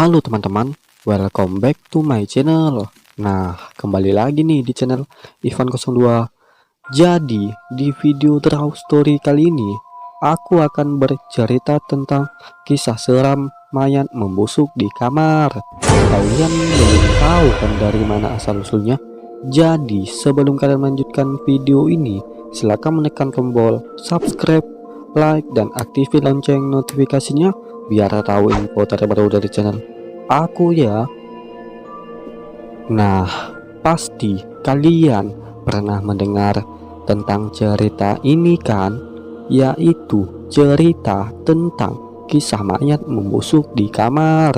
Halo teman-teman, welcome back to my channel. Nah, kembali lagi nih di channel Ivan02. Jadi, di video Draw Story kali ini, aku akan bercerita tentang kisah seram mayat membusuk di kamar. Kalian belum tahu kan dari mana asal-usulnya? Jadi, sebelum kalian melanjutkan video ini, silakan menekan tombol subscribe, like, dan aktifin lonceng notifikasinya biar tahu info terbaru dari channel aku ya. Nah, pasti kalian pernah mendengar tentang cerita ini kan, yaitu cerita tentang kisah mayat membusuk di kamar.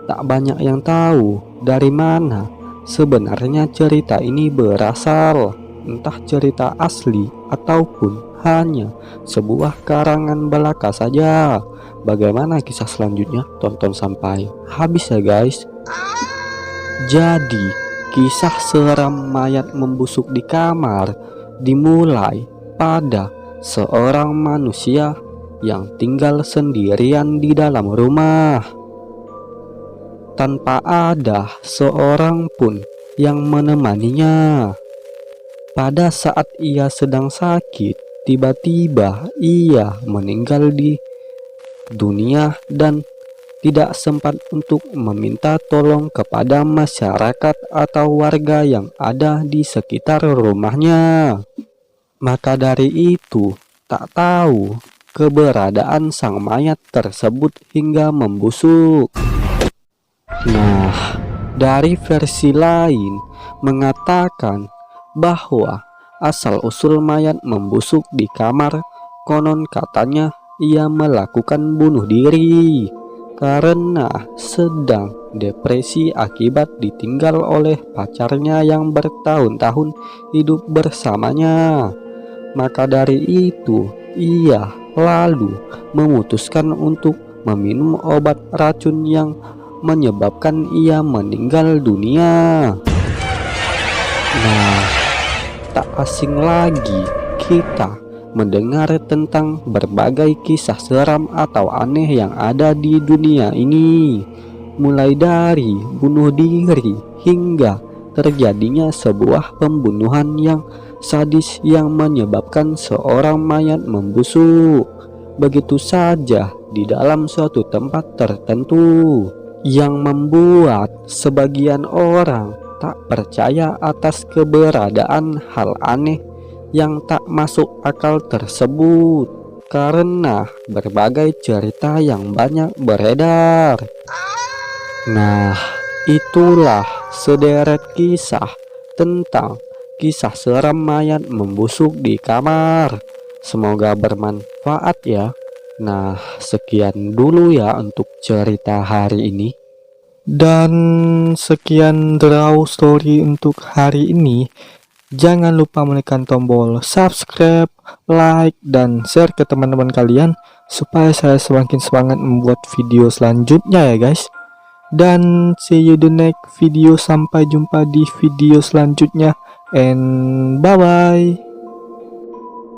Tak banyak yang tahu dari mana sebenarnya cerita ini berasal, entah cerita asli ataupun hanya sebuah karangan belaka saja. Bagaimana kisah selanjutnya? Tonton sampai habis ya guys. Jadi, kisah seram mayat membusuk di kamar dimulai pada seorang manusia yang tinggal sendirian di dalam rumah, tanpa ada seorang pun yang menemaninya. Pada saat ia sedang sakit, tiba-tiba ia meninggal di dunia dan tidak sempat untuk meminta tolong kepada masyarakat atau warga yang ada di sekitar rumahnya. Maka dari itu, tak tahu keberadaan sang mayat tersebut hingga membusuk. Nah, dari versi lain mengatakan bahwa asal-usul mayat membusuk di kamar konon katanya ia melakukan bunuh diri karena sedang depresi akibat ditinggal oleh pacarnya yang bertahun-tahun hidup bersamanya. Maka dari itu, ia lalu memutuskan untuk meminum obat racun yang menyebabkan ia meninggal dunia. Nah, tak asing lagi kita mendengar tentang berbagai kisah seram atau aneh yang ada di dunia ini, mulai dari bunuh diri hingga terjadinya sebuah pembunuhan yang sadis yang menyebabkan seorang mayat membusuk begitu saja di dalam suatu tempat tertentu, yang membuat sebagian orang tak percaya atas keberadaan hal aneh yang tak masuk akal tersebut karena berbagai cerita yang banyak beredar. Nah, itulah sederet kisah tentang kisah seram mayat membusuk di kamar. Semoga bermanfaat ya. Nah, sekian dulu ya untuk cerita hari ini. Dan sekian Draw Story untuk hari ini. Jangan lupa menekan tombol subscribe, like, dan share ke teman-teman kalian supaya saya semakin semangat membuat video selanjutnya ya guys. Dan see you the next video. Sampai jumpa di video selanjutnya and bye bye.